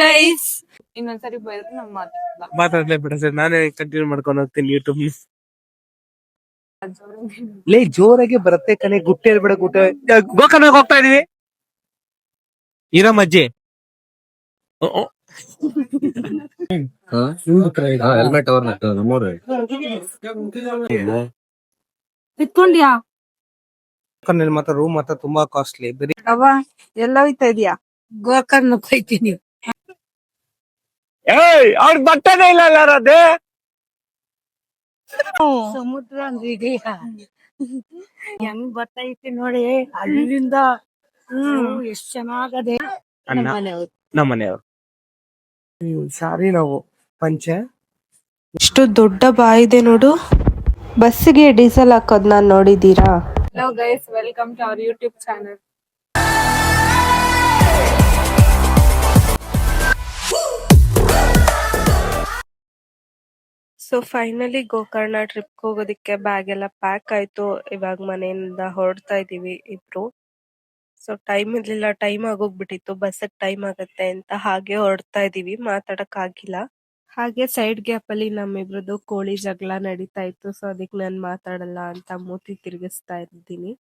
Guys ಇನ್ನೊಂದ್ಸರಿ ಬೈದ್ರೆ ನಮ್ ಮಾತಾಡ್ಲೇ ಬಿಡ ಸರ್, ನಾನೇ ಕಂಟಿನ್ಯೂ ಮಾಡ್ಕೊಂಡು ಹೋಗ್ತೀನಿ ಯೂಟ್ಯೂಬ್. ಲೇ ಜೋರಾಗಿ ಬರುತ್ತೆ ಕಣೆ, ಗುಟ್ಟೆ ಹೇಳ್ಬೇಡ. ಗೋಕರ್ಣಕ್ಕೆ ಹೋಗ್ತಾ ಇದೀವಿ. ಇರಮ್ಮಜ್ಜಿ ಹೆಲ್ಮೆಟ್ ನಮ್ಮೂರು ಇಟ್ಕೊಂಡ್ಯಾ ಮಾತ್ರ ರೂಮ್ ಮಾತ್ರ ತುಂಬಾ ಕಾಸ್ಟ್ಲಿ. ಬರೀ ಅವ ಎಲ್ಲ ಹೋಯ್ತಾ ಇದೀಯಾ? ಗೋಕರ್ಣಕ್ಕೆ ಹೋಯ್ತೀನಿ. ಅವ್ರ ಬಟ್ಟೆನೇ ಇಲ್ಲ ಅದೇ. ಸಮುದ್ರ ಅಂದ್ರೆ ಹೆಂಗ್ ಬರ್ತೈತಿ ನೋಡಿ ಅಲ್ಲಿಂದ. ಎಷ್ಟ್ ಚೆನ್ನಾಗದೆ. ನಮ್ಮನೆಯವ್ರು ಸಾರಿ ನಾವು ಪಂಚೆ. ಎಷ್ಟು ದೊಡ್ಡ ಬಾಯಿದೆ ನೋಡು. ಬಸ್ಸಿಗೆ ಡೀಸೆಲ್ ಹಾಕೋದ್ ನಾನ್ ನೋಡಿದೀರಾ? Hello guys, welcome to our YouTube channel. So finally Gokarna trip ಹೋಗೋದಿಕ್ಕೆ ಬ್ಯಾಗ್ ಎಲ್ಲ ಪ್ಯಾಕ್ ಆಯ್ತು. ಇವಾಗ ಮನೆಯಿಂದ ಹೊರಡ್ತಾ ಇದೀವಿ ಇಬ್ರು. ಸೊ ಟೈಮ್ ಇರ್ಲಿಲ್ಲ, ಟೈಮ್ ಆಗೋಗ್ಬಿಟ್ಟಿತ್ತು, ಬಸ್ಸಿಗೆ ಟೈಮ್ ಆಗತ್ತೆ ಅಂತ ಹಾಗೆ ಹೊರಡ್ತಾ ಇದೀವಿ. ಮಾತಾಡಕ್ ಆಗಿಲ್ಲ. ಹಾಗೆ ಸೈಡ್ ಗ್ಯಾಪ್ ಅಲ್ಲಿ ನಮ್ಮಿಬ್ರದ್ದು ಕೋಳಿ ಜಗಳ ನಡೀತಾ ಇತ್ತು. ಸೊ ಅದಕ್ಕೆ ನಾನ್ ಮಾತಾಡಲ್ಲ ಅಂತ ಮೂತಿ ತಿರ್ಗಿಸ್ತಾ ಇದ್ದೀನಿ.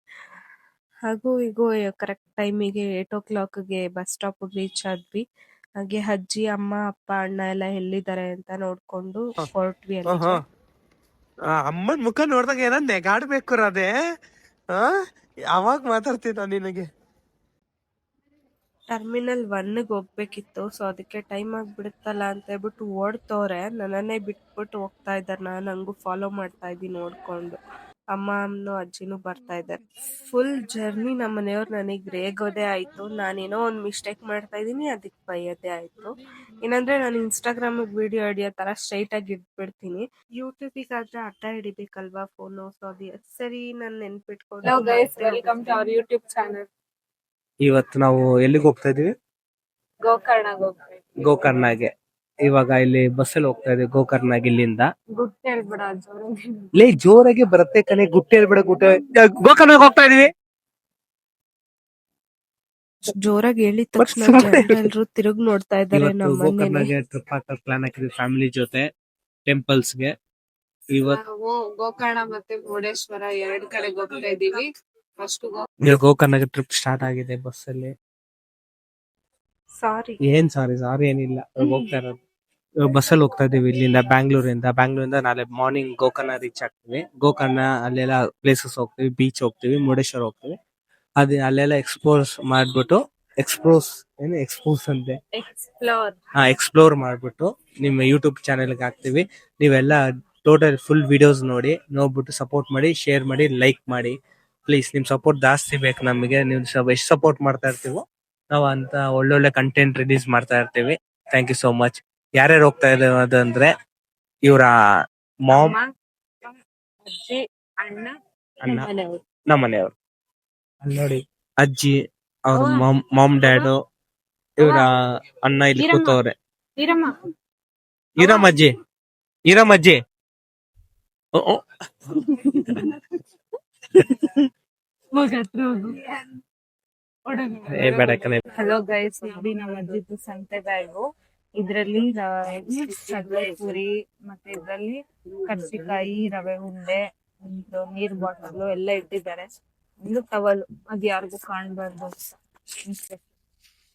ಹಾಗೂ ಈಗ ಕರೆಕ್ಟ್ ಟೈಮಿಗೆ 8 o'clockಗೆ ಬಸ್ ಸ್ಟಾಪ್ ರೀಚ್ ಆದ್ವಿ. ಹಾಗೆ ಅಜ್ಜಿ, ಅಮ್ಮ, ಅಪ್ಪ, ಅಣ್ಣ ಎಲ್ಲ ಎಲ್ಲಿದ್ದಾರೆ ಅಂತ ನೋಡ್ಕೊಂಡು ಹೊರಟ್ವಿ. ಅಲ್ಲಿ ಅಮ್ಮನ್ ಮುಖ ನೋಡ್ದಾಗ ಏನೋ ನೆಗಾಡ್ಬೇಕು ಅದೇ. ಅವಾಗ ಮಾತಾಡ್ತಿದ್ದ ನಿನಗೆ. ಟರ್ಮಿನಲ್ 1ಗೆ ಹೋಗ್ಬೇಕಿತ್ತು. ಸೊ ಅದಕ್ಕೆ ಟೈಮ್ ಆಗ್ಬಿಡುತ್ತಲ್ಲ ಅಂತ ಹೇಳ್ಬಿಟ್ಟು ಓಡ್ತವ್ರೆ. ನನ್ನನ್ನೇ ಬಿಟ್ಬಿಟ್ಟು ಹೋಗ್ತಾ ಇದ್ದಾರೆ. ನಾನು ಹಂಗು ಫಾಲೋ ಮಾಡ್ತಾ ಇದ್ದೀನಿ ನೋಡ್ಕೊಂಡು. ಅಮ್ಮನು ಅಜ್ಜಿನೂ ಬರ್ತಾ ಇದ್ದಾರೆ. ಫುಲ್ ಜರ್ನಿ ನಮ್ಮ ಮನೆಯವ್ರು ನನಗೆ ರೇಗೋದೇ ಆಯ್ತು. ನಾನೇನೋ ಒಂದ್ ಮಿಸ್ಟೇಕ್ ಮಾಡ್ತಾ ಇದೀನಿ, ಅದಕ್ಕೆ ಬೈಯೋದೇ ಆಯ್ತು. ಏನಂದ್ರೆ ನಾನು ಇನ್ಸ್ಟಾಗ್ರಾಮ್ ವಿಡಿಯೋ ಹಿಡಿಯೋ ತರ ಸ್ಟ್ರೈಟ್ ಆಗಿ ಇಟ್ಬಿಡ್ತೀನಿ. ಯೂಟ್ಯೂಬಿಗಾದ್ರೆ ಅಡ್ಡ ಹಿಡಿಬೇಕಲ್ವಾ ಫೋನು. ಸೊ ಅದು ಸರಿ ನಾನು ನೆನ್ಪಿಟ್ಕೊಂಡು. Hello guys, welcome to our YouTube channel. ಇವತ್ತು ನಾವು ಎಲ್ಲಿಗೆ ಹೋಗ್ತಾ ಇದೀವಿ? ಗೋಕರ್ಣಗೆ ಹೋಗ್ಬೇಕು. ಗೋಕರ್ಣಗೆ. ಇವಾಗ ಇಲ್ಲಿ ಬಸ್ಸಲ್ಲಿ ಹೋಗ್ತಾ ಇದೀವಿ ಗೋಕರ್ಣಗೆ. ಇಲ್ಲಿಂದ ಗುಡ್ ಹೇಳ್ಬೇಡ, ಜೋರಾಗಿ. ಲೇ ಜೋರಾಗಿ ಬರುತ್ತೆ ಕಣೆ, ಗುಟ್ಟೆ ಹೇಳ್ಬೇಡ. ಗೋಕರ್ಣಕ್ಕೆ ಹೋಗ್ತಾ ಇದೀವಿ. ಜೋರಾಗಿ ಹೇಳಿದ ತಕ್ಷಣ ಎಲ್ರು ತಿರುಗ್ ನೋಡ್ತಾ ಇದ್ದಾರೆ. ಗೋಕರ್ಣಗೆ ಟ್ರಿಪ್ ಹಾಕಕ್ ಪ್ಲಾನ್ ಹಾಕಿದ್ವಿ ಫ್ಯಾಮಿಲಿ ಜೊತೆ, ಟೆಂಪಲ್ಸ್ಗೆ. ಇವತ್ತು ನಾವು ಗೋಕರ್ಣ ಮತ್ತೆ ಮುರುಡೇಶ್ವರ 2 ಕಡೆಗೆ ಹೋಗ್ತಾ ಇದೀವಿ. ಫಸ್ಟ್ ಗೋಕರ್ಣಗೆ ಟ್ರಿಪ್ ಸ್ಟಾರ್ಟ್ ಆಗಿದೆ ಬಸ್ಸಲ್ಲಿ. ಸಾರಿ ಸಾರಿ ಏನಿಲ್ಲ. ಹೋಗ್ತಾ ಇರೋದು ಬಸ್ಸಲ್ಲಿ ಹೋಗ್ತಾ ಇದೀವಿ ಇಲ್ಲಿಂದ ಬ್ಯಾಂಗ್ಳೂರಿಂದ ನಾಳೆ ಮಾರ್ನಿಂಗ್ ಗೋಕರ್ಣ ರೀಚ್ ಆಗ್ತೀವಿ. ಗೋಕರ್ಣ ಅಲ್ಲೆಲ್ಲ ಪ್ಲೇಸಸ್ ಹೋಗ್ತೀವಿ, ಬೀಚ್ ಹೋಗ್ತೀವಿ, ಮುರುಡೇಶ್ವರ ಹೋಗ್ತೀವಿ. ಅಲ್ಲೆಲ್ಲ ಎಕ್ಸ್ಪ್ಲೋರ್ ಮಾಡ್ಬಿಟ್ಟು ನಿಮ್ಮ ಯೂಟ್ಯೂಬ್ ಚಾನೆಲ್ಗೆ ಹಾಕ್ತಿವಿ. ನೀವೆಲ್ಲ ಟೋಟಲ್ ಫುಲ್ ವಿಡಿಯೋಸ್ ನೋಡ್ಬಿಟ್ಟು ಸಪೋರ್ಟ್ ಮಾಡಿ, ಶೇರ್ ಮಾಡಿ, ಲೈಕ್ ಮಾಡಿ. ಪ್ಲೀಸ್ ನಿಮ್ ಸಪೋರ್ಟ್ ಜಾಸ್ತಿ ಬೇಕು ನಮಗೆ. ನೀವು ಎಷ್ಟು ಸಪೋರ್ಟ್ ಮಾಡ್ತಾ ಇರ್ತೀವೋ ನಾವು ಅಂತ ಒಳ್ಳೊಳ್ಳೆ ಕಂಟೆಂಟ್ ರಿಲೀಸ್ ಮಾಡ್ತಾ ಇರ್ತೀವಿ. Thank you so much. ಯಾರ್ಯಾರು ಹೋಗ್ತಾ ಇರೋದು ಅಂದ್ರೆ ಇವರ ಮಾಮ್, ಅಜ್ಜಿ, ಅಣ್ಣ, ನಮ್ಮನೆಯವರು. ಅಲ್ಲಿ ನೋಡಿ ಅಜ್ಜಿ, ಅವ್ರ ಮಾಮ್ ಡ್ಯಾಡು, ಇವರ ಅಣ್ಣ ಇಲ್ಲಿ ಕೂತವ್ರೆ. ಇರಮ್ಮಜ್ಜಿ ಹಲೋ ಗೈಸ್, ನೋಡಿ ನಮ್ಮ ಅಜ್ಜಿದ್ದು ಸಂತೆ ಬ್ಯಾಗು. ಇದ್ರಲ್ಲಿ ಪೂರಿ, ಮತ್ತೆ ಇದ್ರಲ್ಲಿ ಕರ್ಜಿಕಾಯಿ, ರವೆ ಉಂಡೆ, ಒಂದು ನೀರ್ ಬಾಟಲ್ ಎಲ್ಲ ಇಟ್ಟಿದ್ದಾರೆ. ಒಂದು ಟವಲ್, ಅದ್ ಯಾರಿಗೂ ಕಾಣ್ಬಾರ್ದು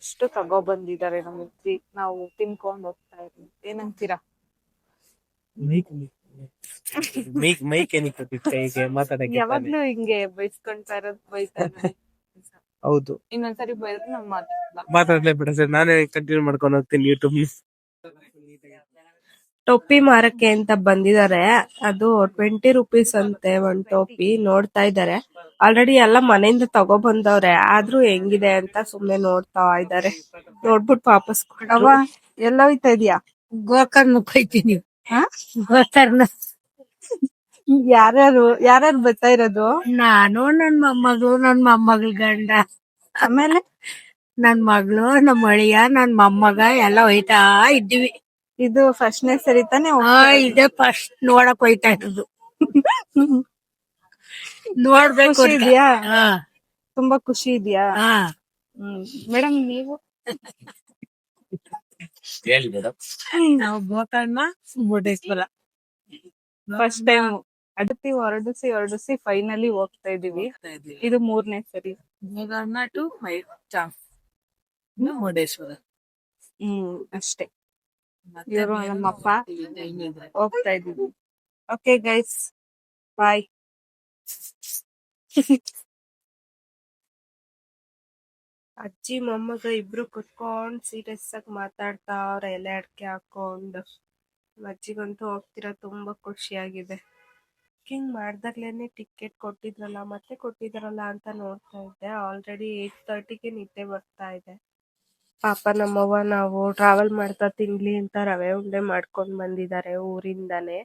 ಅಷ್ಟು ತಗೋ ಬಂದಿದ್ದಾರೆ ನಮ್ಮ ಅಜ್ಜಿ. ನಾವು ತಿನ್ಕೊಂಡ್ ಹೋಗ್ತಾ ಇದೀವಿ. ಏನಂತೀರಾ? ಯಾವಾಗ್ಲೂ ಹಿಂಗೆ ಬೈಸ್ಕೊಂತಾ ಇರೋದು ಬೈತಾರೆ. ಹೌದು, ಇನ್ನೊಂದ್ಸರಿ ಬೈದ್ರೆ ನಮ್ ಮಾತಾಡ್ಲೇ ಬಿಡ ಸರ್, ನಾನೇ ಕಂಟಿನ್ಯೂ ಮಾಡ್ಕೊಂಡು ಹೋಗ್ತೀನಿ ಯೂಟ್ಯೂಬ್. ಟೊಪ್ಪಿ ಮಾರಕ್ಕೆ ಅಂತ ಬಂದಿದ್ದಾರೆ. ಅದು 20 rupees ಅಂತೆ ಒಂದ್ ಟೋಪಿ. ನೋಡ್ತಾ ಇದ್ದಾರೆ. ಆಲ್ರೆಡಿ ಎಲ್ಲ ಮನೆಯಿಂದ ತಗೋ ಬಂದವ್ರೆ. ಆದ್ರೂ ಹೆಂಗಿದೆ ಅಂತ ಸುಮ್ನೆ ನೋಡ್ತಾ ಇದ್ದಾರೆ. ನೋಡ್ಬಿಟ್ಟು ವಾಪಸ್ ಅವ ಎಲ್ಲ ಹೋಯ್ತಾ ಇದೀಯಾ? ಗೋಕರ್ಣಕ್ಕೆ ಹೋಯ್ತೀನಿ. ಗೋಕರ್ಣ ಯಾರ್ಯಾರು ಬರ್ತಾ ಇರೋದು? ನಾನು, ನನ್ ಮೊಮ್ಮಗಳು, ನನ್ ಮೊಮ್ಮಗಳ ಗಂಡ, ಆಮೇಲೆ ನನ್ ಮಗಳು, ನಮ್ಮ ಅಳಿಯ, ನನ್ ಮೊಮ್ಮಗ ಎಲ್ಲ ಹೋಯ್ತಾ ಇದ್ದೀವಿ. ಇದು ಫಸ್ಟ್ನೇ ಸರಿ ತಾನೆ? ಇದೇ ಫಸ್ಟ್ ನೋಡಕ್ ಹೋಯ್ತಾ ಇರೋದು. ನೋಡ್ಬೇಕು. ಖುಷಿ ಇದೆಯಾ? ಹಾ ತುಂಬಾ ಖುಷಿ ಇದೆಯಾ? ಹಾ ಮೇಡಮ್ ನೀವು ನಾವು ಗೋಕರ್ಣ ಮುರುಡೇಶ್ವರ ಫಸ್ಟ್ ಟೈಮ್ ಅದಕ್ಕೆ ಹೊರಡಿಸಿ ಫೈನಲಿ ಹೋಗ್ತಾ ಇದೀವಿ. ಇದು 3ನೇ ಸರಿ. ಗೋಕರ್ಣ ಟು ಚಾಂಪ್ ಮುರುಡೇಶ್ವರ ಅಷ್ಟೇ. ಇವರು ನಮ್ಮಪ್ಪ ಹೋಗ್ತಾ ಇದೀವಿ. ಓಕೆ ಗೈಸ್, ಬಾಯ್. ಅಜ್ಜಿ ಮೊಮ್ಮಗ ಇಬ್ರು ಕುತ್ಕೊಂಡ್ ಸೀರಿಯಸ್ ಆಗಿ ಮಾತಾಡ್ತಾವ್ರೆ, ಎಲೆ ಅಡ್ಕೆ ಹಾಕೊಂಡು. ಅಜ್ಜಿಗಂತೂ ಹೋಗ್ತಿರೋ ತುಂಬಾ ಖುಷಿಯಾಗಿದೆ. ಹಿಂಗ್ ಮಾಡ್ದಾಗ್ಲೇನೆ ಟಿಕೆಟ್ ಕೊಟ್ಟಿದ್ರಲ್ಲ, ಮತ್ತೆ ಕೊಟ್ಟಿದ್ರಲ್ಲ ಅಂತ ನೋಡ್ತಾ ಇದ್ದೆ. ಆಲ್ರೆಡಿ 8:30ಗೆ ನಿದ್ದೆ ಬರ್ತಾ ಇದೆ. ಪಾಪ ನಮ್ಮವ್ವ ನಾವು ಟ್ರಾವೆಲ್ ಮಾಡ್ತಾ ತಿನ್ಲಿ ಅಂತ ರವೆ ಉಂಡೆ ಮಾಡ್ಕೊಂಡ್ ಬಂದಿದ್ದಾರೆ ಊರಿಂದಾನೆ.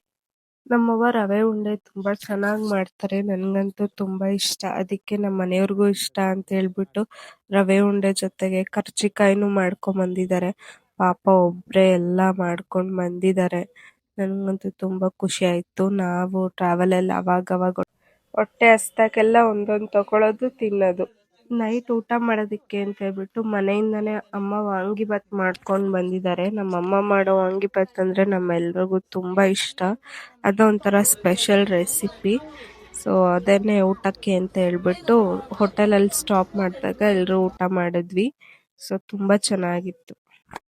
ನಮ್ಮವ್ವ ರವೆ ಉಂಡೆ ತುಂಬಾ ಚೆನ್ನಾಗ್ ಮಾಡ್ತಾರೆ, ನನ್ಗಂತೂ ತುಂಬಾ ಇಷ್ಟ. ಅದಕ್ಕೆ ನಮ್ಮ ಮನೆಯವ್ರಿಗೂ ಇಷ್ಟ ಅಂತ ಹೇಳ್ಬಿಟ್ಟು ರವೆ ಉಂಡೆ ಜೊತೆಗೆ ಕರ್ಜಿಕಾಯಿನೂ ಮಾಡ್ಕೊಂಡ್ ಬಂದಿದ್ದಾರೆ. ಪಾಪ ಒಬ್ರೇ ಎಲ್ಲಾ ಮಾಡ್ಕೊಂಡ್ ಬಂದಿದ್ದಾರೆ. ನನ್ಗಂತೂ ತುಂಬಾ ಖುಷಿ ಆಯ್ತು. ನಾವು ಟ್ರಾವೆಲ್ ಅಲ್ಲಿ ಅವಾಗವಾಗ ಹೊಟ್ಟೆ ಹಸ್ದಾಗೆಲ್ಲ ಒಂದೊಂದ್ ತಗೊಳೋದು, ತಿನ್ನೋದು. ನೈಟ್ ಊಟ ಮಾಡೋದಿಕ್ಕೆ ಅಂತ ಹೇಳ್ಬಿಟ್ಟು ಮನೆಯಿಂದಾನೇ ಅಮ್ಮ ವಾಂಗಿಬಾತ್ ಮಾಡ್ಕೊಂಡ್ ಬಂದಿದ್ದಾರೆ. ನಮ್ಮಮ್ಮ ಮಾಡೋ ವಾಂಗಿಬಾತ್ ಅಂದ್ರೆ ನಮ್ಮೆಲ್ರಿಗೂ ತುಂಬಾ ಇಷ್ಟ. ಅದೊಂಥರ ಸ್ಪೆಷಲ್ ರೆಸಿಪಿ. ಸೊ ಅದನ್ನೇ ಊಟಕ್ಕೆ ಅಂತ ಹೇಳ್ಬಿಟ್ಟು ಹೋಟೆಲಲ್ಲಿ ಸ್ಟಾಪ್ ಮಾಡಿದಾಗ ಎಲ್ರು ಊಟ ಮಾಡಿದ್ವಿ. ಸೊ ತುಂಬಾ ಚೆನ್ನಾಗಿತ್ತು.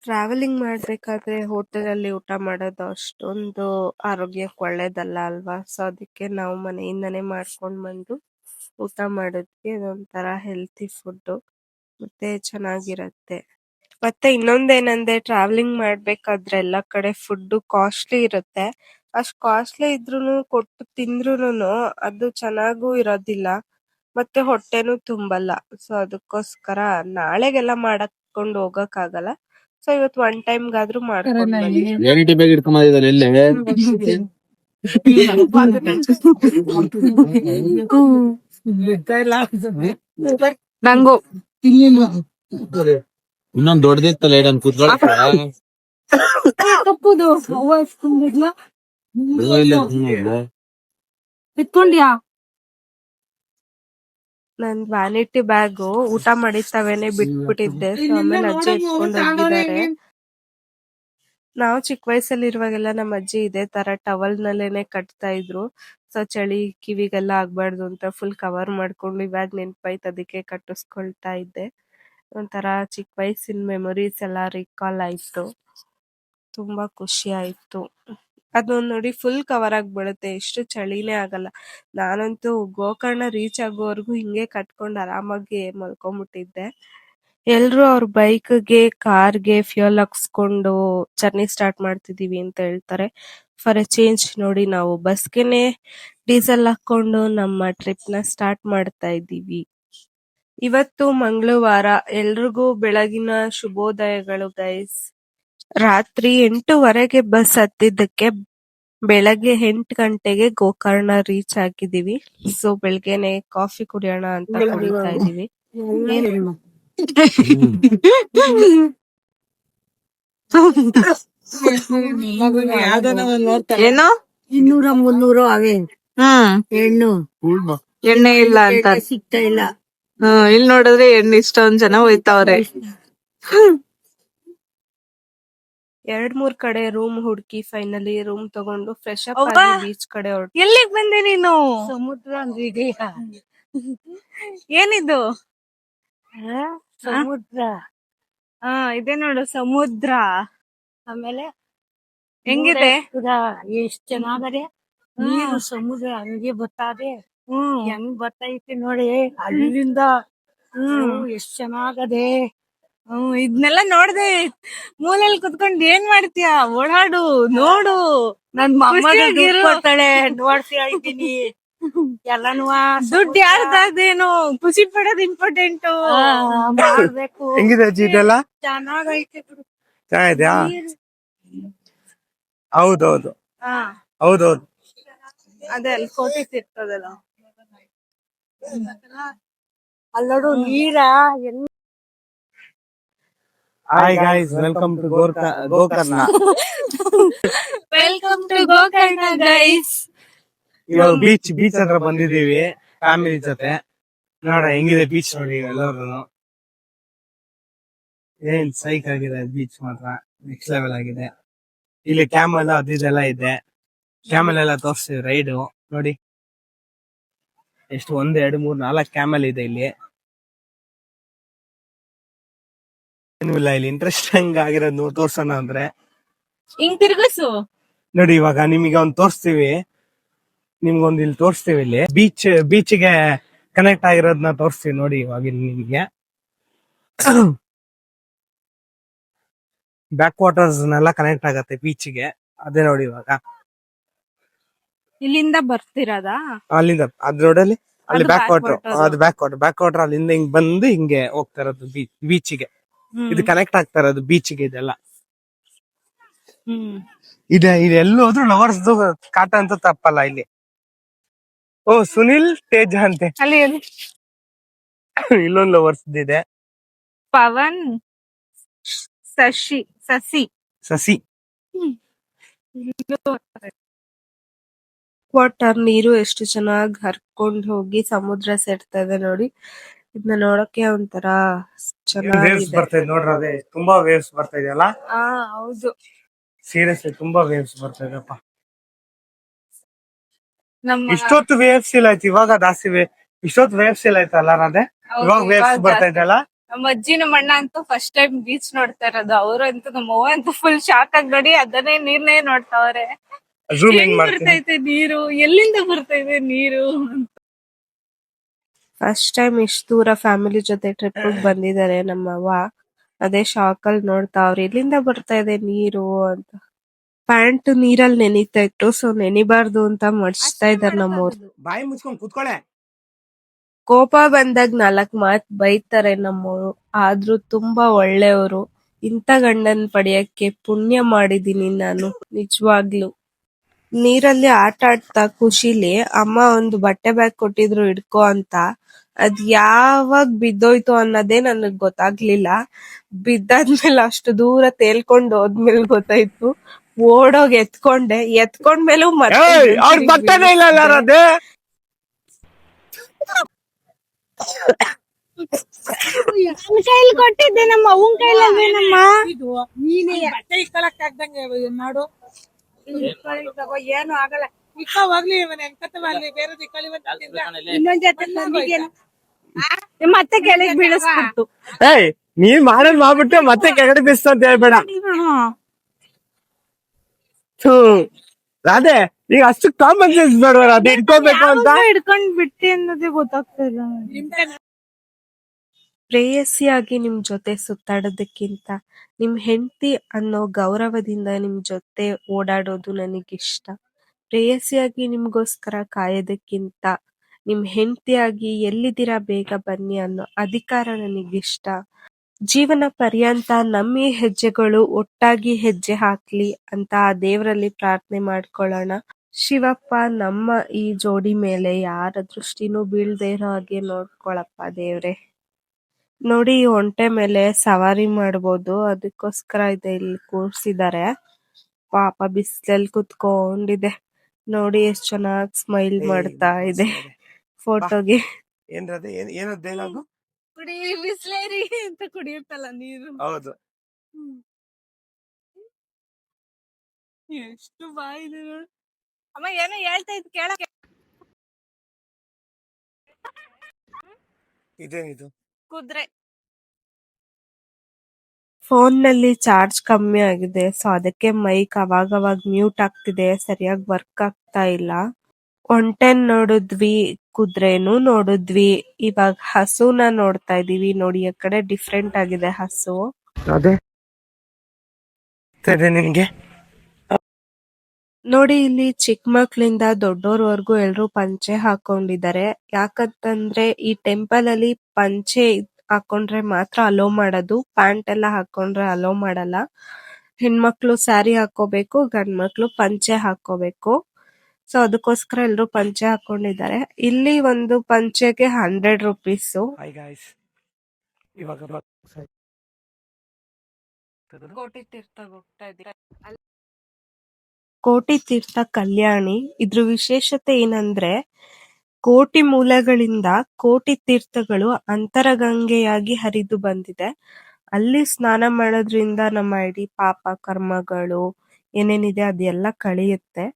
ಟ್ರಾವೆಲಿಂಗ್ ಮಾಡ್ಬೇಕಾದ್ರೆ ಹೋಟೆಲಲ್ಲಿ ಊಟ ಮಾಡೋದು ಅಷ್ಟೊಂದು ಆರೋಗ್ಯಕ್ಕೆ ಒಳ್ಳೇದಲ್ಲ ಅಲ್ವಾ. ಸೊ ಅದಕ್ಕೆ ನಾವು ಮನೆಯಿಂದಾನೇ ಮಾಡ್ಕೊಂಡ್ ಬಂದು ಊಟ ಮಾಡಿದ್ವಿ. ಅದೊಂಥರ ಹೆಲ್ತಿ ಫುಡ್ ಮತ್ತೆ ಚೆನ್ನಾಗಿರತ್ತೆ. ಮತ್ತೆ ಇನ್ನೊಂದೇನಂದ್ರೆ ಟ್ರಾವೆಲಿಂಗ್ ಮಾಡ್ಬೇಕಾದ್ರೆ ಎಲ್ಲಾ ಕಡೆ ಫುಡ್ ಕಾಸ್ಟ್ಲಿ ಇರುತ್ತೆ. ಅಷ್ಟ್ ಕಾಸ್ಟ್ಲಿ ಇದ್ರೂನು ಕೊಟ್ಟು ತಿಂದ್ರೂನು ಅದು ಚೆನ್ನಾಗೂ ಇರೋದಿಲ್ಲ, ಮತ್ತೆ ಹೊಟ್ಟೆನೂ ತುಂಬಲ್ಲ. ಸೊ ಅದಕ್ಕೋಸ್ಕರ ನಾಳೆಗೆಲ್ಲ ಮಾಡಕೊಂಡು ಹೋಗಕ್ ಆಗಲ್ಲ. ಸೊ ಇವತ್ತು ಒನ್ ಟೈಮ್ಗಾದ್ರೂ ಮಾಡ್ಕೊಂಡು ಬಂದ್ವಿ. ರಿಯಾಲಿಟಿ ಬ್ಯಾಗ್ ಇಟ್ಕೊಂಡ್ ಎಲ್ಲೇ ನಂಗು ಇನ್ನೊಂದ್ ದೊಡ್ಡದಿತ್ತಲ್ಲ ಇದನ್ ಕೂತ್ಕೊಳಕ್ಕೆ ತಪ್ಪುದು ಇಟ್ಕೊಂಡ್ಯಾ ನನ್ ವ್ಯಾನಿಟಿ ಬ್ಯಾಗ್ ಊಟ ಮಾಡಿತಾವೇನೆ ಬಿಟ್ಬಿಟ್ಟಿದ್ದೆ. ಸೊ ಆಮೇಲೆ ಅಜ್ಜಿ ಎತ್ಕೊಂಡು ಹೋಗಿದ್ದಾರೆ. ನಾವು ಚಿಕ್ಕ ವಯಸ್ಸಲ್ಲಿ ಇರುವಾಗೆಲ್ಲ ನಮ್ಮ ಅಜ್ಜಿ ಇದೇ ತರ ಟವಲ್ ನಲ್ಲೇನೆ ಕಟ್ತಾ ಇದ್ರು. ಸೊ ಚಳಿ ಕಿವಿಗೆಲ್ಲ ಆಗ್ಬಾರ್ದು ಅಂತ ಫುಲ್ ಕವರ್ ಮಾಡ್ಕೊಂಡು ಇವಾಗ ನೆನ್ಪಾಯ್ತು, ಅದಕ್ಕೆ ಕಟ್ಟಿಸ್ಕೊಳ್ತಾ ಇದ್ದೆ. ಒಂಥರ ಚಿಕ್ಕ ವಯಸ್ಸಿನ ಮೆಮೊರೀಸ್ ಎಲ್ಲ ರಿಕಾಲ್ ಆಯ್ತು. ತುಂಬಾ ಖುಷಿ ಆಯ್ತು. ಅದು ನೋಡಿ ಫುಲ್ ಕವರ್ ಆಗ್ಬಿಡುತ್ತೆ, ಎಷ್ಟು ಚಳಿನೇ ಆಗಲ್ಲ. ನಾನಂತೂ ಗೋಕರ್ಣ ರೀಚ್ ಆಗೋವರೆಗೂ ಹಿಂಗೆ ಕಟ್ಕೊಂಡು ಆರಾಮಾಗಿ ಮಲ್ಕೊಂಡ್ಬಿಟ್ಟಿದ್ದೆ. ಎಲ್ರು ಅವ್ರ ಬೈಕ್ಗೆ ಕಾರ್ಗೆ ಫ್ಯೂಯಲ್ ಹಾಕ್ಸ್ಕೊಂಡು ಜರ್ನಿ ಸ್ಟಾರ್ಟ್ ಮಾಡ್ತಿದೀವಿ ಅಂತ ಹೇಳ್ತಾರೆ. ಫಾರ್ ಎ ಚೇಂಜ್ ನೋಡಿ ನಾವು ಬಸ್ಗೆನೆ ಡೀಸೆಲ್ ಹಾಕೊಂಡು ನಮ್ಮ ಟ್ರಿಪ್ ನ ಸ್ಟಾರ್ಟ್ ಮಾಡ್ತಾ ಇದ್ದೀವಿ. ಇವತ್ತು ಮಂಗಳವಾರ. ಎಲ್ರಿಗೂ ಬೆಳಗಿನ ಶುಭೋದಯಗಳು ಗೈಸ್. ರಾತ್ರಿ 8:30ಗೆ ಬಸ್ ಹತ್ತಿದ್ದಕ್ಕೆ ಬೆಳಗ್ಗೆ 8 ಗಂಟೆಗೆ ಗೋಕರ್ಣ ರೀಚ್ ಆಗಿದೀವಿ. ಸೊ ಬೆಳಗ್ಗೆನೆ ಕಾಫಿ ಕುಡಿಯೋಣ ಅಂತ ಕುಡಿತಾ ಇದೀವಿ. ಏನೋ 200-300 ಅವೇ ಹೆಣ್ಣು ಎಣ್ಣೆ ಇಲ್ಲ ಅಂತ ಸಿಗ್ತಾ ಇಲ್ಲ. ಇಲ್ಲಿ ನೋಡಿದ್ರೆ ಎಣ್ಣೆ ಇಷ್ಟೊಂದ್ ಜನ ಹೋಯ್ತಾವ್ರೆ. 2-3 ಕಡೆ ರೂಮ್ ಹುಡುಕಿ ಫೈನಲಿ ರೂಮ್ ತಗೊಂಡು ಫ್ರೆಶ್ ಅಪ್ ಆಗಿ ಬೀಚ್ ಕಡೆ ಹೊರಟು. ಎಲ್ಲಿಗ್ ಬಂದೆ ನೀನು? ಸಮುದ್ರ ಅಂದ್ರೆ ಇದೆಯಾ? ಏನಿದು? ಸಮುದ್ರ. ಇದೆ ನೋಡು ಸಮುದ್ರ. ಆಮೇಲೆ ಹೆಂಗಿದೆ? ಎಷ್ಟ್ ಚೆನ್ನಾಗದೆ ನೀರು, ಸಮುದ್ರ ಹಂಗೆ ಬರ್ತಾದೆ. ಹೆಂಗ್ ಬರ್ತೈತಿ ನೋಡಿ ಅಲ್ಲಿಂದ. ಎಷ್ಟ್ ಚೆನ್ನಾಗದೆ. ಇದ್ನೆಲ್ಲ ನೋಡ್ದೆ. ಮೂಲೆಯಲ್ಲಿ ಕುತ್ಕೊಂಡ್ ಏನ್ ಮಾಡ್ತೀಯ? ಓಡಾಡು, ನೋಡು. ನನ್ ಮೊಮ್ಮಗ ಖುಷಿಯಾಗಿರು. ಕೊಡ್ತಾಳೆ, ನೋಡ್ತಾ ಇದ್ದೀನಿ ಎಲ್ಲಾನು. ದುಡ್ಡು ಯಾರ್ದೇನು, ಖುಷಿ ಪಡೋದು ಇಂಪಾರ್ಟೆಂಟ್. ಮಾಡ್ಬೇಕು. ಹೆಂಗಿದೆ ಅಜ್ಜಿ ಇದೆಲ್ಲ? ಚೆನ್ನಾಗೈತೆ ಬಿಡು. ಚೆನ್ನಾಗಿದ್ಯಾ? ಹೌದೌದು ಹೌದೌದು. ಅದೇ ಅಲ್ಲಿ ಕೋಟಿ ಇರ್ತದಲ್ಲ. ಅಲ್ಲೋಡು ನೀರ ಹೆಂಗ್. Hi guys, welcome to Gokarna. Welcome to Gokarna guys. ಇವಾಗ ಬೀಚ್ ಹತ್ರ ಬಂದಿದೀವಿ ಫ್ಯಾಮಿಲಿ ಜೊತೆ. ನೋಡ ಹೆಂಗಿದೆ ಬೀಚ್ ನೋಡಿ ಎಲ್ಲರೂ. ಏನ್ ಸೈಕ್ ಆಗಿದೆ ಬೀಚ್ ಮಾತ್ರ ನೆಕ್ಸ್ಟ್ ಲೆವೆಲ್ ಆಗಿದೆ. ಇಲ್ಲಿ ಕ್ಯಾಮಲ್ ಅದು ಇದೆಲ್ಲ ಇದೆ. ಕ್ಯಾಮಲ್ ಎಲ್ಲ ತೋರಿಸ್ತೀವಿ ರೈಡು ನೋಡಿ. ಎಷ್ಟು 1 2 3 4 ಕ್ಯಾಮಲ್ ಇದೆ ಇಲ್ಲಿ. ಏನೂ ಇಲ್ಲ ಇಲ್ಲಿ ಇಂಟ್ರೆಸ್ಟಿಂಗ್ ಆಗಿರೋದು ತೋರ್ಸೋಣ ಅಂದ್ರೆ ಹಿಂಗ್ ತಿರ್ಗಸು. ನೋಡಿ ಇವಾಗ ನಿಮಗೆ ಒಂದು ತೋರಿಸ್ತೀವಿ. ನಿಮ್ಗೊಂದು ಇಲ್ಲಿ ತೋರಿಸ್ತೀವಿ. ಇಲ್ಲಿ ಬೀಚ್ಗೆ ಕನೆಕ್ಟ್ ಆಗಿರೋದನ್ನ ತೋರಿಸ್ತೀವಿ ನೋಡಿ. ಇವಾಗ ಇಲ್ಲಿ ನಿಮ್ಗೆ ಬ್ಯಾಕ್ ವಾಟರ್ಸ್ ನೆಲ್ಲ ಕನೆಕ್ಟ್ ಆಗತ್ತೆ ಬೀಚ್ಗೆ. ಅದೇ ನೋಡಿ ಇವಾಗ ಇಲ್ಲಿಂದ ಬರ್ತಿರೋದಾ? ಅಲ್ಲಿಂದ ಅದ್ ರೋಡಲ್ಲಿ ಅಲ್ಲಿ ಅದು ಬ್ಯಾಕ್ back ವಾಟರ್. water. ಅದು ಬ್ಯಾಕ್ ವಾಟರ್ ಅಲ್ಲಿಂದ ಹಿಂಗ್ ಬಂದು ಹಿಂಗೆ ಹೋಗ್ತಾ ಇರೋದು ಬೀಚ್ಗೆ. ಇದು ಕನೆಕ್ಟ್ ಆಗ್ತಾ ಇರೋದು ಬೀಚ್ಗೆ ಇದೆಲ್ಲ. ಇದೆ ಎಲ್ಲೂ ಹೋದ್ರು ಲವರ್ಸ್ ಕಾಟ ಅಂತ ತಪ್ಪಲ್ಲ ಇಲ್ಲಿ. ಓ ಸುನಿಲ್ ತೇಜ ಅಂತೆ ಅಲ್ಲಿ ಇಲ್ಲೊಂದು ಲವರ್ಸ್ ಇದೆ. ಪವನ್ ಸಸಿ ಸಸಿ ವಾಟರ್ ನೀರು ಎಷ್ಟು ಚೆನ್ನಾಗಿ ಹರ್ಕೊಂಡ್ ಹೋಗಿ ಸಮುದ್ರ ಸೇರ್ತಾ ಇದೆ ನೋಡಿ. ಇದನ್ನ ನೋಡಕ್ಕೆ ಒಂಥರ ವೇವ್ಸ್ ಚೆನ್ನಾಗಿದೆ. ಬರ್ತಾ ಇದೆ ನೋಡ್ರಿ. ಅದೇ ತುಂಬಾ ವೇವ್ಸ್ ಬರ್ತಾ ಇದೆಯಲ್ಲ. ಹೌದು. ಸೀರಿಯಸ್ಲಿ ತುಂಬಾ ವೇವ್ಸ್ ಬರ್ತಾ ಇದೆಪ್ಪ. ನಮ್ಮ ಇಷ್ಟೊತ್ತು ವೇವ್ಸ್ ಇಲ್ಲ ಆಯ್ತು, ಇವಾಗ ಜಾಸ್ತಿ ಇಷ್ಟೊತ್ತು ವೇವ್ಸ್ ಇಲ್ಲ ಆಯ್ತಲ್ಲ ಅದೇ ಹೌದು, ಇವಾಗ ವೇವ್ಸ್ ಇವಾಗ ಬರ್ತಾ ಇದೆಯಲ್ಲ. ನಮ್ಮ ಅಜ್ಜಿ ನಮ್ಮ ಅಣ್ಣ ಅಂತೂ ಫಸ್ಟ್ ಟೈಮ್ ಬೀಚ್ ನೋಡ್ತಾ ಇರೋದು. ಅವ್ರಂತೂ ನಮ್ಮ ಅವ್ವ ಅಂತೂ ಫುಲ್ ಶಾಕ್ ಆಗಿ ನೋಡಿ ಅದನ್ನೇ ನೀರ್ನೇ ನೋಡ್ತಾವ್ರೆ. ಝೂಮ್ ಇನ್ ಹೆಂಗ್ ಮಾಡ್ತೀನಿ. ಬರ್ತೈತೆ ನೀರು, ಎಲ್ಲಿಂದ ಬರ್ತೈತೆ ನೀರು. ಫಸ್ಟ್ ಟೈಮ್ ಇಷ್ಟು ದೂರ ಫ್ಯಾಮಿಲಿ ಜೊತೆ ಟ್ರಿಪ್ ಬಂದಿದ್ದಾರೆ ನಮ್ಮವ್ವ. ಅದೇ ಶಾಕ್ ಅಲ್ಲಿ ನೋಡ್ತಾ ಅವ್ರು ಎಲ್ಲಿಂದ ಬರ್ತಾ ಇದೆ ನೀರು ಅಂತ. ಪ್ಯಾಂಟ್ ನೀರಲ್ಲಿ ನೆನಿತಾ ಇತ್ತು, ಸೊ ನೆನಿಬಾರ್ದು ಅಂತ ಮಡ್ಚ್ತಾ ಇದಾರೆ ನಮ್ಮವ್ರು. ಬಾಯಿ ಮುಚ್ಕೊಂಡ್ ಕೂತ್ಕೊಳ್ಳೆ. ಕೋಪ ಬಂದಾಗ 4 ಮಾತ್ ಬೈತಾರೆ ನಮ್ಮವ್ರು, ಆದ್ರೂ ತುಂಬಾ ಒಳ್ಳೆಯವರು. ಇಂಥ ಗಂಡನ್ ಪಡೆಯಕ್ಕೆ ಪುಣ್ಯ ಮಾಡಿದೀನಿ ನಾನು ನಿಜವಾಗ್ಲು. ನೀರಲ್ಲಿ ಆಟ ಆಡ್ತಾ ಖುಷಿಲಿ ಅಮ್ಮ ಒಂದು ಬಟ್ಟೆ ಬ್ಯಾಗ್ ಕೊಟ್ಟಿದ್ರು ಹಿಡ್ಕೊ ಅಂತ. ಅದ್ ಯಾವಾಗ ಬಿದ್ದೋಯ್ತು ಅನ್ನೋದೇ ನನಗ್ ಗೊತ್ತಾಗ್ಲಿಲ್ಲ. ಬಿದ್ದಾದ್ಮೇಲೆ ಅಷ್ಟು ದೂರ ತೇಲ್ಕೊಂಡು ಹೋದ್ಮೇಲೆ ಗೊತ್ತಾಯ್ತು. ಓಡೋಗ್ ಎತ್ಕೊಂಡ್ಮೇಲೂ ಮತ್ತೆ ಅವ್ರ ಬಟ್ಟೆನೇ ಇಲ್ಲ ಅದೇ. ಕೈಲಿ ಕೊಟ್ಟಿದ್ದೆ ನಮ್ಮ ಅವನ್ ಕೈಲೇ ನಮ್ಮ ನೀನೇ ಬಟ್ಟೆ ಇಕ್ಕಳಕ್ ಆಗ್ದಂಗೆ ಮಾಡು. ಏನು ಆಗಲ್ಲ. ಇಕ್ಕ ಹೋಗ್ಲಿ ಹೆಂಗಲ್ಲಿ ಬೇರೆ ಇನ್ನೊಂದ್ ಜೊತೆ ತಂದಿದ್ದೇನು ಮತ್ತೆ ಕೆಳಗೆ ಬೀಳಿಸ್ಬಿಡ್ತು. ಏಯ್ ನೀನ್ ಮಾಡೋದ್ ಮಾಡ್ಬಿಟ್ಟು ಮತ್ತೆ ಕೆಳಗಡೆ ಬಿಸ್ತು ಅಂತ ಹೇಳ್ಬೇಡ. ಅದೇ ಈಗ ಅಷ್ಟು ಕಾಮನ್ ಸೆನ್ಸ್ ಬೇಡವಲ್ಲ, ಅದು ಇಟ್ಕೋಬೇಕು ಅಂತ. ಹಿಡ್ಕೊಂಡ್ ಬಿಟ್ಟೆ ಅನ್ನೋದೇ ಗೊತ್ತಾಗ್ತಿಲ್ಲ. ಪ್ರೇಯಸಿಯಾಗಿ ನಿಮ್ ಜೊತೆ ಸುತ್ತಾಡೋದಕ್ಕಿಂತ ನಿಮ್ ಹೆಂಡತಿ ಅನ್ನೋ ಗೌರವದಿಂದ ನಿಮ್ ಜೊತೆ ಓಡಾಡೋದು ನನಗಿಷ್ಟ. ಪ್ರೇಯಸಿಯಾಗಿ ನಿಮ್ಗೋಸ್ಕರ ಕಾಯೋದಕ್ಕಿಂತ ನಿಮ್ ಹೆಂಡತಿಯಾಗಿ ಎಲ್ಲಿದ್ದೀರಾ ಬೇಗ ಬನ್ನಿ ಅನ್ನೋ ಅಧಿಕಾರ ನನಗಿಷ್ಟ. ಜೀವನ ಪರ್ಯಂತ ನಮ್ಮ ಈ ಹೆಜ್ಜೆಗಳು ಒಟ್ಟಾಗಿ ಹೆಜ್ಜೆ ಹಾಕ್ಲಿ ಅಂತ ಆ ದೇವರಲ್ಲಿ ಪ್ರಾರ್ಥನೆ ಮಾಡ್ಕೊಳ್ಳೋಣ. ಶಿವಪ್ಪ, ನಮ್ಮ ಈ ಜೋಡಿ ಮೇಲೆ ಯಾರ ದೃಷ್ಟಿನೂ ಬೀಳ್ದೇ ಇರೋ ಹಾಗೆ ನೋಡ್ಕೊಳಪ್ಪ ದೇವ್ರೆ. ನೋಡಿ, ಈ ಒಂಟೆ ಮೇಲೆ ಸವಾರಿ ಮಾಡ್ಬೋದು, ಅದಕ್ಕೋಸ್ಕರ ಇದೆ ಇಲ್ಲಿ ಕೂರ್ಸಿದ್ದಾರೆ. ಪಾಪ ಬಿಸಿಲಲ್ಲಿ ಕುತ್ಕೊಂಡಿದೆ ನೋಡಿ, ಎಷ್ಟ್ ಚೆನ್ನಾಗಿ ಸ್ಮೈಲ್ ಮಾಡ್ತಾ ಇದೆ ಫೋಟೋಗೆ. ಏನ್ರದೆ ಏನದ್ ಡೈಲಾಗು? ಕುಡಿ ಬಿಸ್ಲೇರಿ ಅಂತ ಕುಡಿಯುತ್ತಲ್ಲ ನೀರು. ಹೌದು. ಎಷ್ಟು ಬಾಯಿದೆ ನೋಡು. ಅಮ್ಮ ಏನೋ ಹೇಳ್ತಾ ಇದ್ ಕೇಳಕ್ಕೆ. ಇದೇನಿದು? ಕುದ್ರೆ. ಫೋನ್ ನಲ್ಲಿ ಚಾರ್ಜ್ ಕಮ್ಮಿ ಆಗಿದೆ, ಸೊ ಅದಕ್ಕೆ ಮೈಕ್ ಅವಾಗವಾಗ ಮ್ಯೂಟ್ ಆಗ್ತಿದೆ, ಸರಿಯಾಗಿ ವರ್ಕ್ ಆಗ್ತಾ ಇಲ್ಲ. ಒಂಟೆನ್ ನೋಡಿದ್ವಿ, ಕುದ್ರೇನು ನೋಡಿದ್ವಿ, ಇವಾಗ ಹಸುನ ನೋಡ್ತಾ ಇದೀವಿ. ನೋಡಿ, ಆ ಕಡೆ ಡಿಫ್ರೆಂಟ್ ಆಗಿದೆ ಹಸು. ಅದೇ ನಿನ್ಗೆ ನೋಡಿ, ಇಲ್ಲಿ ಚಿಕ್ಕ ಮಕ್ಳಿಂದ ದೊಡ್ಡೋರ್ವರ್ಗು ಎಲ್ರು ಪಂಚೆ ಹಾಕೊಂಡಿದ್ದಾರೆ. ಯಾಕಂತಂದ್ರೆ ಈ ಟೆಂಪಲ್ ಅಲ್ಲಿ ಪಂಚೆ ಹಾಕೊಂಡ್ರೆ ಮಾತ್ರ ಅಲೋ ಮಾಡೋದು, ಪ್ಯಾಂಟ್ ಎಲ್ಲ ಹಾಕೊಂಡ್ರೆ ಅಲೋ ಮಾಡಲ್ಲ. ಹೆಣ್ಮಕ್ಳು ಸ್ಯಾರಿ ಹಾಕೋಬೇಕು, ಗಂಡ್ ಮಕ್ಳು ಪಂಚೆ ಹಾಕೋಬೇಕು. ಸೊ ಅದಕ್ಕೋಸ್ಕರ ಎಲ್ರು ಪಂಚೆ ಹಾಕೊಂಡಿದ್ದಾರೆ. ಇಲ್ಲಿ ಒಂದು ಪಂಚೆಗೆ 100 rupees. ಹಾಯ್ ಗಾಯ್ಸ್, ಇವಾಗ ಕೋಟಿ ತೀರ್ಥಕ್ಕೆ ಹೋಗ್ತಾ ಇದ್ದೀರಾ? ಕೋಟಿ ತೀರ್ಥ ಕಲ್ಯಾಣಿ. ಇದ್ರ ವಿಶೇಷತೆ ಏನಂದ್ರೆ, ಕೋಟಿ ಮೂಲಗಳಿಂದ ಕೋಟಿ ತೀರ್ಥಗಳು ಅಂತರಗಂಗೆಯಾಗಿ ಹರಿದು ಬಂದಿದೆ. ಅಲ್ಲಿ ಸ್ನಾನ ಮಾಡೋದ್ರಿಂದ ನಮ್ಮ ಇಡೀ ಪಾಪ ಕರ್ಮಗಳು ಏನೇನಿದೆ ಅದೆಲ್ಲ ಕಳಿಯುತ್ತೆ.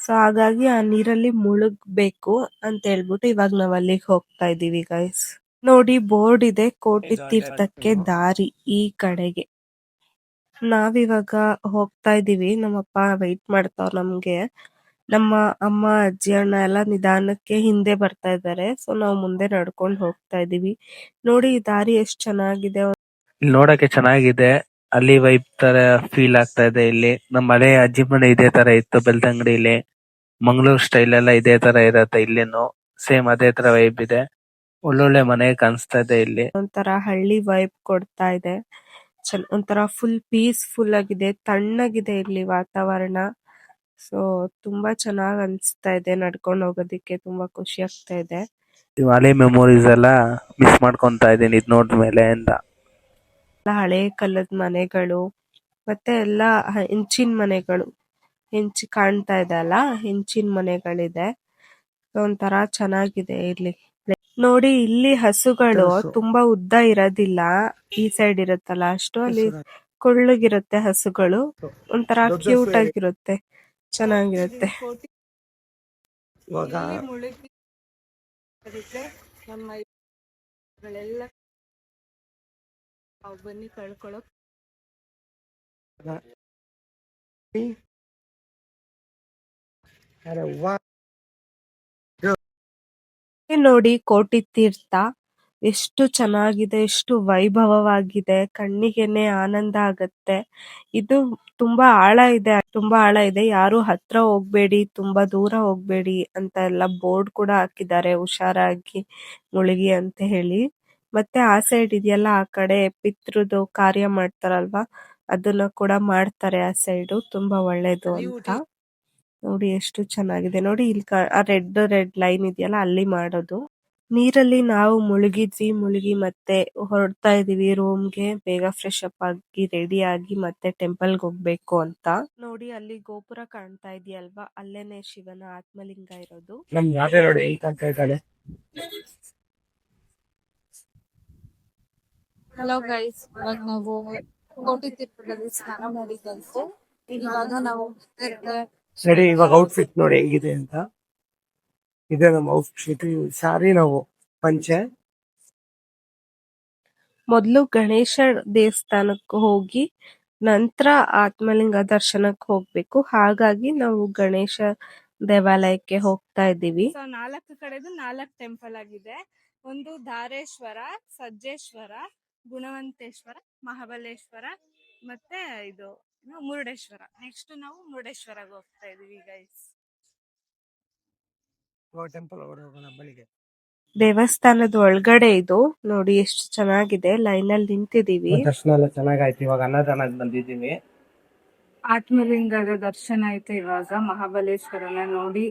ಸೊ ಹಾಗಾಗಿ ಆ ನೀರಲ್ಲಿ ಮುಳುಗ್ಬೇಕು ಅಂತ ಹೇಳ್ಬಿಟ್ಟು ಇವಾಗ ನಾವ್ ಅಲ್ಲಿಗೆ ಹೋಗ್ತಾ ಇದೀವಿ ಗೈಸ್. ನೋಡಿ ಬೋರ್ಡ್ ಇದೆ ಕೋಟಿ ತೀರ್ಥಕ್ಕೆ ದಾರಿ ಈ ಕಡೆಗೆ. ನಾವಿವಾಗ ಹೋಗ್ತಾ ಇದೀವಿ. ನಮ್ಮಪ್ಪ ವೆಯ್ಟ್ ಮಾಡ್ತಾವ್ರ ನಮ್ಗೆ. ನಮ್ಮ ಅಮ್ಮ ಅಜ್ಜಿ ಅಣ್ಣ ಎಲ್ಲ ನಿಧಾನಕ್ಕೆ ಹಿಂದೆ ಬರ್ತಾ ಇದ್ದಾರೆ. ಸೊ ನಾವು ಮುಂದೆ ನಡ್ಕೊಂಡು ಹೋಗ್ತಾ ಇದೀವಿ. ನೋಡಿ ಈ ದಾರಿ ಎಷ್ಟ್ ಚೆನ್ನಾಗಿದೆ. ಇಲ್ಲಿ ನೋಡಕ್ಕೆ ಚೆನ್ನಾಗಿದೆ. ಅಲ್ಲಿ ವೈಬ್ ತರ ಫೀಲ್ ಆಗ್ತಾ ಇದೆ. ಇಲ್ಲಿ ನಮ್ಮ ಹಳೆ ಅಜ್ಜಿ ಮನೆ ಇದೇ ತರ ಇತ್ತು ಬೆಳ್ತಂಗಡಿಲಿ. ಮಂಗಳೂರು ಸ್ಟೈಲ್ ಎಲ್ಲ ಇದೇ ತರ ಇರತ್ತೆ ಇಲ್ಲಿನು. ಸೇಮ್ ಅದೇ ತರ ವೈಬ್ ಇದೆ. ಒಳ್ಳೊಳ್ಳೆ ಮನೆ ಕಾಣಿಸ್ತಾ ಇದೆ ಇಲ್ಲಿ. ಒಂಥರ ಹಳ್ಳಿ ವೈಬ್ ಕೊಡ್ತಾ ಇದೆ. ಒಂಥರ ಫುಲ್ ಪೀಸ್ಫುಲ್ ಆಗಿದೆ, ತಣ್ಣಗಿದೆ ಇಲ್ಲಿ ವಾತಾವರಣ. ಸೊ ತುಂಬಾ ಚೆನ್ನಾಗ್ ಅನ್ಸ್ತಾ ಇದೆ. ನಡ್ಕೊಂಡು ಹೋಗೋದಿಕ್ಕೆ ತುಂಬಾ ಖುಷಿ ಆಗ್ತಾ ಇದೆ. ಇವ್ ಹಳೆ ಮೆಮೊರೀಸ್ ಎಲ್ಲ ಮಿಸ್ ಮಾಡ್ಕೊಂತಾ ಇದೀನಿ ಇದ್ ನೋಡ್ಮೇಲೆ ಅಂತ. ಹಳೆ ಕಾಲದ ಮನೆಗಳು ಮತ್ತೆ ಎಲ್ಲ ಹೆಂಚಿನ ಮನೆಗಳು, ಹೆಂಚು ಕಾಣ್ತಾ ಇದೆ ಅಲ್ಲ, ಹೆಂಚಿನ ಮನೆಗಳಿದೆ. ಒಂಥರ ಚೆನ್ನಾಗಿದೆ ಇಲ್ಲಿ. ನೋಡಿ ಇಲ್ಲಿ ಹಸುಗಳು ತುಂಬಾ ಉದ್ದ ಇರೋದಿಲ್ಲ. ಈ ಸೈಡ್ ಇರುತ್ತಲ್ಲ ಅಷ್ಟು, ಅಲ್ಲಿ ಕೊಳ್ಳಗಿರುತ್ತೆ ಹಸುಗಳು. ಒಂಥರ ಕ್ಯೂಟ್ ಆಗಿರುತ್ತೆ, ಚೆನ್ನಾಗಿರುತ್ತೆ. ಇವಾಗ ನಮ್ಮ ಗಳೆಲ್ಲ ಬನ್ನಿ ಕಳ್ಕೊಳ್ಳೋಕ್ ನೋಡಿ ಕೋಟಿ ತೀರ್ಥ ಎಷ್ಟು ಚೆನ್ನಾಗಿದೆ, ಎಷ್ಟು ವೈಭವವಾಗಿದೆ, ಕಣ್ಣಿಗೆನೆ ಆನಂದ ಆಗತ್ತೆ. ಇದು ತುಂಬಾ ಆಳ ಇದೆ. ಯಾರು ಹತ್ರ ಹೋಗ್ಬೇಡಿ, ತುಂಬಾ ದೂರ ಹೋಗ್ಬೇಡಿ ಅಂತ ಎಲ್ಲ ಬೋರ್ಡ್ ಕೂಡ ಹಾಕಿದ್ದಾರೆ, ಹುಷಾರಾಗಿ ಮುಳುಗಿ ಅಂತ ಹೇಳಿ. ಮತ್ತೆ ಆ ಸೈಡ್ ಇದೆಯಲ್ಲ, ಆ ಕಡೆ ಪಿತೃದು ಕಾರ್ಯ ಮಾಡ್ತಾರಲ್ವಾ, ಅದನ್ನ ಕೂಡ ಮಾಡ್ತಾರೆ ಆ ಸೈಡು. ತುಂಬಾ ಒಳ್ಳೇದು ಅಂತ. ನೋಡಿ ಎಷ್ಟು ಚೆನ್ನಾಗಿದೆ. ನೋಡಿ ಇಲ್ಲಿ ಆ ರೆಡ್ ಲೈನ್ ಇದೆಯಲ್ಲ, ಅಲ್ಲಿ ಮಾಡೋದು. ನೀರಲ್ಲಿ ನಾವು ಮುಳುಗಿ ಮತ್ತೆ ಹೊರಡ್ತಾ ಇದೀವಿ ರೂಮ್ಗೆ. ಬೇಗ ಫ್ರೆಶ್ ಅಪ್ ಆಗಿ ರೆಡಿ ಆಗಿ ಮತ್ತೆ ಟೆಂಪಲ್ಗೆ ಹೋಗ್ಬೇಕು ಅಂತ. ನೋಡಿ ಅಲ್ಲಿ ಗೋಪುರ ಕಾಣ್ತಾ ಇದೆಯಲ್ವಾ, ಅಲ್ಲೇನೆ ಶಿವನ ಆತ್ಮಲಿಂಗ ಇರೋದು. ನಮ್ ರಾಧೆ ನೋಡಿ ಹೇಗ್ ಕಾಣ್ತಾ ಇದ್ದಾಳೆ. ಹಲೋ ಗೈಸ್, ಇವಾಗ ನಾವು ಕೋಟಿ ತೀರ್ಥದಲ್ಲಿ ಸ್ನಾನ ಮಾಡಿದಂತೆ ಇವಾಗ ನಾವು ಸರಿ, ಇವಾಗ ಔಟ್ಫಿಟ್ ನೋಡಿ ಹೇಗಿದೆ ಅಂತ. ಇದೆ ನಮ್ಮ ಔಟ್ಫಿಟ್. ಸಾರಿ ನಾವು ಪಂಚೆ. ಮೊದ್ಲು ಗಣೇಶ ದೇವಸ್ಥಾನಕ್ಕೆ ಹೋಗಿ ನಂತರ ಆತ್ಮಲಿಂಗ ದರ್ಶನಕ್ಕೆ ಹೋಗ್ಬೇಕು. ಹಾಗಾಗಿ ನಾವು ಗಣೇಶ ದೇವಾಲಯಕ್ಕೆ ಹೋಗ್ತಾ ಇದ್ದೀವಿ. 4 ಕಡೆದು 4 ಟೆಂಪಲ್ ಆಗಿದೆ. ಒಂದು ಧಾರೇಶ್ವರ, ಸಜ್ಜೇಶ್ವರ, ಗುಣವಂತೇಶ್ವರ, ಮಹಾಬಲೇಶ್ವರ ಮತ್ತೆ ಇದು ಮುರುಡೇಶ್ವರ. ನೆಕ್ಸ್ಟ್ ನಾವು ಮುರುಡೇಶ್ವರಗೆ ಹೋಗ್ತಾ ಇದೀವಿ ಗೈಸ್. ಟೆಂಪಲ್ ಹೋಗೋಣ ಬಳಿಗೆ. ದೇವಸ್ಥಾನದ ಒಳಗಡೆ ಇದು ನೋಡಿ ಎಷ್ಟು ಚೆನ್ನಾಗಿದೆ. ಲೈನ್ ಅಲ್ಲಿ ನಿಂತಿದೀವಿ. ದರ್ಶನ ಎಲ್ಲ ಚೆನ್ನಾಗಾಯ್ತು. ಇವಾಗ ಅನ್ನದಾನಕ್ಕೆ ಬಂದಿದ್ದೀವಿ. ಆತ್ಮಲಿಂಗದ ದರ್ಶನ ಆಯ್ತು. ಇವಾಗ ಮಹಾಬಲೇಶ್ವರನ ನೋಡಿ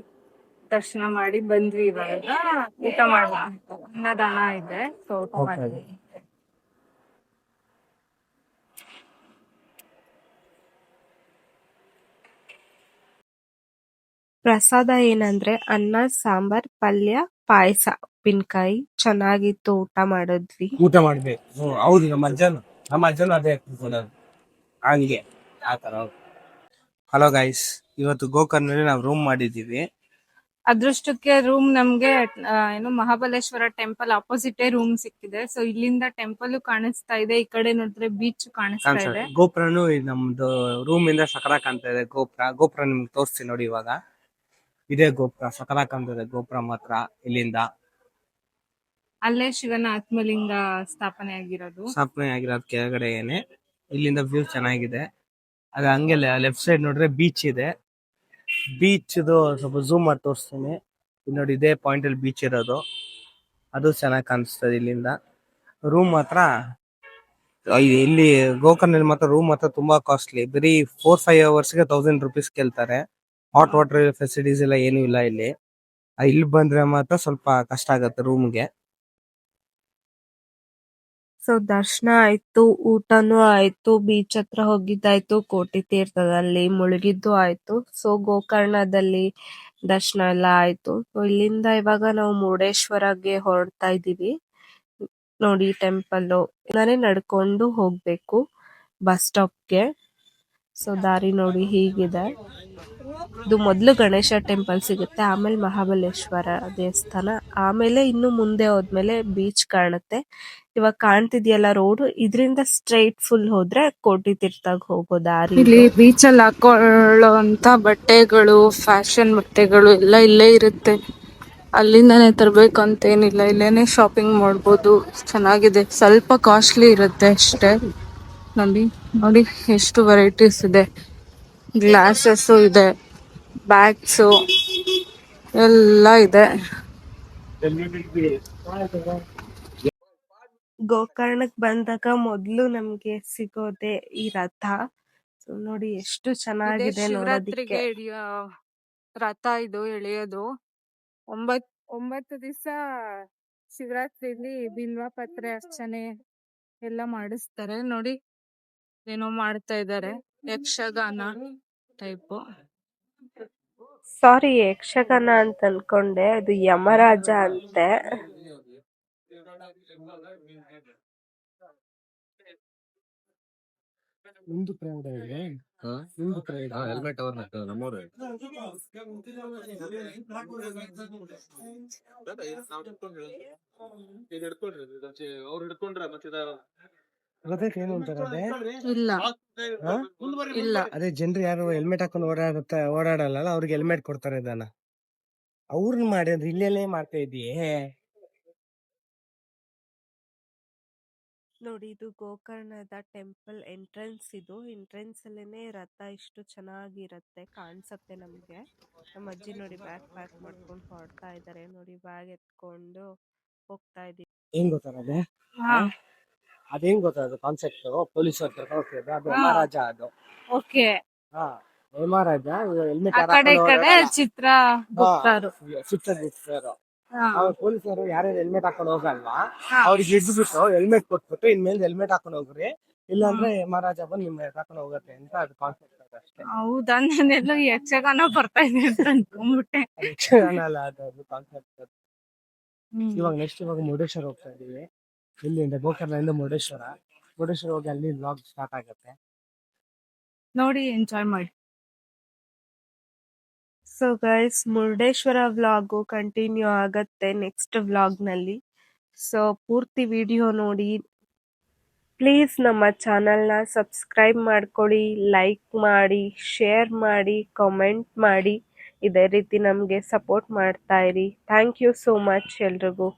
ದರ್ಶನ ಮಾಡಿ ಬಂದ್ವಿ. ಇವಾಗ ಊಟ ಮಾಡುವ ಅನ್ನದಾನ ಇದೆ, ಸೊ ಊಟ ಮಾಡ್ತೀವಿ. ಪ್ರಸಾದ ಏನಂದ್ರೆ ಅನ್ನ, ಸಾಂಬಾರ್, ಪಲ್ಯ, ಪಾಯಸ, ಉಪ್ಪಿನಕಾಯಿ. ಚೆನ್ನಾಗಿತ್ತು, ಊಟ ಮಾಡಿದ್ವಿ. ಊಟ ಮಾಡ್ಬೇಕು. ಹೌದು, ನಮ್ಮ ಅಜ್ಜನ ಅದೇ ಕೊಡೋದು ಹಂಗೆ ಆತರ. ಹಲೋ ಗೈಸ್, ಇವತ್ತು ಗೋಕರ್ಣದಲ್ಲಿ ನಾವು ರೂಮ್ ಮಾಡಿದೀವಿ. ಅದೃಷ್ಟಕ್ಕೆ ರೂಮ್ ನಮ್ಗೆ ಏನು ಮಹಾಬಲೇಶ್ವರ ಟೆಂಪಲ್ ಆಪೋಸಿಟ್ ರೂಮ್ ಸಿಕ್ಕಿದೆ. ಸೊ ಇಲ್ಲಿಂದ ಟೆಂಪಲ್ ಕಾಣಿಸ್ತಾ ಇದೆ, ಈ ಕಡೆ ನೋಡಿದ್ರೆ ಬೀಚ್ ಕಾಣಿಸ್ತಾ ಇದೆ. ಗೋಪುರನು ನಮ್ದು ರೂಮ್ ಇಂದ ಸಕಲ ಕಾಣ್ತಾ ಇದೆ. ಗೋಪುರ ನಿಮ್ಗೆ ತೋರಿಸ್ತೀನಿ ನೋಡಿ. ಇವಾಗ ಇದೇ ಗೋಪುರ, ಸಕಲ ಕಾಣ್ತದೆ ಗೋಪುರ ಮಾತ್ರ ಇಲ್ಲಿಂದ. ಅಲ್ಲೇ ಶಿವನ ಆತ್ಮಲಿಂಗ ಸ್ಥಾಪನೆ ಆಗಿರೋದು ಕೆಳಗಡೆ ಏನೇ. ಇಲ್ಲಿಂದ ವ್ಯೂ ಚೆನ್ನಾಗಿದೆ. ಅದ ಹಂಗೆ ಲೆಫ್ಟ್ ಸೈಡ್ ನೋಡ್ರೆ ಬೀಚ್ ಇದೆ. ಬೀಚ್ ಸ್ವಲ್ಪ ಝೂಮ್ ಮಾಡಿ ತೋರಿಸ್ತೀನಿ. ಇಲ್ಲಿ ನೋಡಿ, ಇದೇ ಪಾಯಿಂಟ್ ಅಲ್ಲಿ ಬೀಚ್ ಇರೋದು. ಅದು ಚೆನ್ನಾಗಿ ಕಾಣಿಸ್ತದೆ ಇಲ್ಲಿಂದ. ರೂಮ್ ಮಾತ್ರ ಇಲ್ಲಿ ಗೋಕರ್ಣಲ್ಲಿ ಮಾತ್ರ ರೂಮ್ ಮಾತ್ರ ತುಂಬಾ ಕಾಸ್ಟ್ಲಿ. ಬರೀ 4-5 ಅವರ್ಸ್ಗೆ 1000 rupees ಕೇಳ್ತಾರೆ. ಹಾಟ್ ವಾಟರ್ ಫೆಸಿಲಿಟೀಸ್ ಎಲ್ಲ ಏನು ಇಲ್ಲ ಇಲ್ಲಿ. ಇಲ್ಲಿ ಬಂದ್ರೆ ಮಾತ್ರ ಸ್ವಲ್ಪ ಕಷ್ಟ ಆಗತ್ತೆ ರೂಮ್ಗೆ. ಸೊ ದರ್ಶನ ಆಯ್ತು, ಊಟನೂ ಆಯ್ತು, ಬೀಚ್ ಹತ್ರ ಹೋಗಿದ್ದಾಯ್ತು, ಕೋಟಿ ತೀರ್ಥದಲ್ಲಿ ಮುಳುಗಿದ್ದು ಆಯ್ತು. ಸೊ ಗೋಕರ್ಣದಲ್ಲಿ ದರ್ಶನ ಎಲ್ಲ ಆಯ್ತು. ಸೊ ಇಲ್ಲಿಂದ ಇವಾಗ ನಾವು ಮುರುಡೇಶ್ವರಗೆ ಹೊರಡ್ತಾ ಇದೀವಿ. ನೋಡಿ ಟೆಂಪಲ್ ನಾನೇ ನಡ್ಕೊಂಡು ಹೋಗ್ಬೇಕು ಬಸ್ ಸ್ಟಾಪ್ಗೆ. ಸೊ ದಾರಿ ನೋಡಿ ಹೀಗಿದೆ. ಇದು ಮೊದಲು ಗಣೇಶ ಟೆಂಪಲ್ ಸಿಗುತ್ತೆ, ಆಮೇಲೆ ಮಹಾಬಲೇಶ್ವರ ದೇವಸ್ಥಾನ, ಆಮೇಲೆ ಇನ್ನು ಮುಂದೆ ಹೋದ್ಮೇಲೆ ಬೀಚ್ ಕಾಣುತ್ತೆ. ಇವಾಗ ಕಾಣ್ತಿದ್ಯಲ್ಲ ರೋಡ್, ಇದರಿಂದ ಸ್ಟ್ರೈಟ್ ಫುಲ್ ಹೋದ್ರೆ ಕೋಟಿ ತೀರ್ಥಗ್ ಹೋಗೋ ದಾರಿ. ಇಲ್ಲಿ ಬೀಚ್ ಅಲ್ಲಿ ಹಾಕೊಳ್ಳೋ ಅಂತ ಬಟ್ಟೆಗಳು, ಫ್ಯಾಷನ್ ಬಟ್ಟೆಗಳು ಎಲ್ಲ ಇಲ್ಲೇ ಇರುತ್ತೆ. ಅಲ್ಲಿಂದಾನೇ ತರ್ಬೇಕು ಅಂತ ಏನಿಲ್ಲ, ಇಲ್ಲೇನೆ ಶಾಪಿಂಗ್ ಮಾಡ್ಬೋದು. ಚೆನ್ನಾಗಿದೆ, ಸ್ವಲ್ಪ ಕಾಸ್ಟ್ಲಿ ಇರುತ್ತೆ ಅಷ್ಟೇ. ನೋಡಿ ನೋಡಿ ಎಷ್ಟು ವೆರೈಟೀಸ್ ಇದೆ. ಗ್ಲಾಸಸ್ ಇದೆ, ಬ್ಯಾಗ್ಸು ಎಲ್ಲ ಇದೆ. ಗೋಕರ್ಣಕ್ ಬಂದಾಗ ಮೊದ್ಲು ನಮ್ಗೆ ಸಿಗೋದೆ ಈ ರಥ. ಸೊ ನೋಡಿ ಎಷ್ಟು ಚೆನ್ನಾಗಿದೆ ನೋಡೋದಿಕ್ಕೆ. ರಥ ಇದು ಎಳೆಯೋದು. 9 ದಿವಸ ಶಿವರಾತ್ರಿಲಿ ಬಿಲ್ವ ಪತ್ರೆ ಅರ್ಚನೆ ಎಲ್ಲ ಮಾಡಿಸ್ತಾರೆ. ನೋಡಿ ಏನೋ ಮಾಡ್ತಾ ಇದ್ದಾರೆ, ಯಕ್ಷಗಾನ ಟೈಪು. ಸಾರಿ, ಯಕ್ಷಗಾನ ಅಂತ ಅನ್ಕೊಂಡೆ, ಅದು ಯಮರಾಜ ಅಂತೆ. ಹೆಲ್ಮೆಟ್ ನಮ್ಮವ್ರೆ ಅವ್ರು ಹಿಡ್ಕೊಂಡ್ರೆ ಮತ್ತೆ ಏನು ಅಂತಾರೆ ಇಲ್ಲ ಇಲ್ಲ, ಅದೇ ಜನರು ಯಾರು ಹೆಲ್ಮೆಟ್ ಹಾಕೊಂಡು ಓಡಾಡಲ್ಲ, ಅವ್ರಿಗೆ ಹೆಲ್ಮೆಟ್ ಕೊಡ್ತಾರೆ ಇದನ್ನ. ಅವ್ರನ್ನ ಮಾಡಿದ್ರೆ ಇಲ್ಲೆಲ್ಲೇ ಮಾಡ್ತಾ ಇದೀಯೇ. ನೋಡಿ ಇದು ಗೋಕರ್ಣದ ಟೆಂಪಲ್ ಎಂಟ್ರೆನ್ಸ್. ಇದು ಎಂಟ್ರೆನ್ಸ್ ಅಲ್ಲೇನೆ ರಥ ಇಷ್ಟು ಚೆನ್ನಾಗಿರತ್ತೆ, ಕಾಣಿಸತ್ತೆ ನಮ್ಗೆ. ನಮ್ಮ ಅಜ್ಜಿ ನೋಡಿ ಬ್ಯಾಗ್ ಪ್ಯಾಕ್ ಮಾಡ್ಕೊಂಡು ಹೊರಡ್ತಾ ಇದಾರೆ. ನೋಡಿ ಬ್ಯಾಗ್ ಎತ್ಕೊಂಡು ಹೋಗ್ತಾ ಇದೀವಿ. ಏನ್ ಗೊತ್ತಾರದೆ? ಅದೇನ್ ಗೊತ್ತದು ಕಾನ್ಸೆಪ್ಟ್? ಪೊಲೀಸರು ಕರ್ಕೊಂಡು ಹೋಗ್ತಿದ್ರು, ಅದು ಮಹಾರಾಜ. ಅದು ಓಕೆ. ಹಾ, ಮಹಾರಾಜ ಹೆಲ್ಮೆಟ್ ಆ ಕಡೆ ಈ ಕಡೆ ಚಿತ್ರ ಗುಪ್ತರು. ಪೊಲೀಸರು ಯಾರ್ಯಾರು ಹೆಲ್ಮೆಟ್ ಹಾಕೊಂಡು ಹೋಗಲ್ವಾ ಅವ್ರಿಗೆ ಹಿಡಿದ್ಬಿಟ್ಟು ಹೆಲ್ಮೆಟ್ ಕೊಟ್ಬಿಟ್ಟು ಇನ್ಮೇಲೆ ಹೆಲ್ಮೆಟ್ ಹಾಕೊಂಡು ಹೋಗ್ರಿ, ಇಲ್ಲಾಂದ್ರೆ ಮಹಾರಾಜ ಬಂದು ನಿಮ್ಮ ಹಾಕೊಂಡು ಹೋಗತ್ತೆ ಅಂತ ಅದು ಕಾನ್ಸೆಪ್ಟ್. ಅಷ್ಟೇ. ಹೌದಾ, ನಾನೆಲ್ಲೋ ಯಕ್ಷಗಾನ ಬರ್ತಾ ಇದೆ ಅಂತ ಅನ್ಕೊಂಡ್ಬಿಟ್ಟೆ. ಯಕ್ಷಗಾನ ಅಲ್ಲ, ಅದು ಕಾನ್ಸೆಪ್ಟ್. ಇವಾಗ ನೆಕ್ಸ್ಟ್ ಮುರುಡೇಶ್ವರ ಹೋಗ್ತಾ ಇದೀವಿ. ಇಲ್ಲಿಂದ ಗೋಕರ್ಣದಿಂದ ಮುರುಡೇಶ್ವರ ಹೋಗಿ ಅಲ್ಲಿ ವ್ಲಾಗ್ ಸ್ಟಾರ್ಟ್ ಆಗುತ್ತೆ. ನೋಡಿ ಎಂಜಾಯ್ ಮಾಡಿ. So guys, Murudeshwar vlog continue ಆಗತ್ತೆ ನೆಕ್ಸ್ಟ್ ವ್ಲಾಗ್ನಲ್ಲಿ. ಸೊ ಪೂರ್ತಿ ವಿಡಿಯೋ ನೋಡಿ. ಪ್ಲೀಸ್ ನಮ್ಮ ಚಾನಲ್ನ ಸಬ್ಸ್ಕ್ರೈಬ್ ಮಾಡ್ಕೊಳ್ಳಿ, ಲೈಕ್ ಮಾಡಿ, ಶೇರ್ ಮಾಡಿ, ಕಾಮೆಂಟ್ ಮಾಡಿ. ಇದೇ ರೀತಿ ನಮಗೆ ಸಪೋರ್ಟ್ ಮಾಡ್ತಾ ಇರಿ. ಥ್ಯಾಂಕ್ ಯು ಸೋ ಮಚ್ ಎಲ್ರಿಗೂ.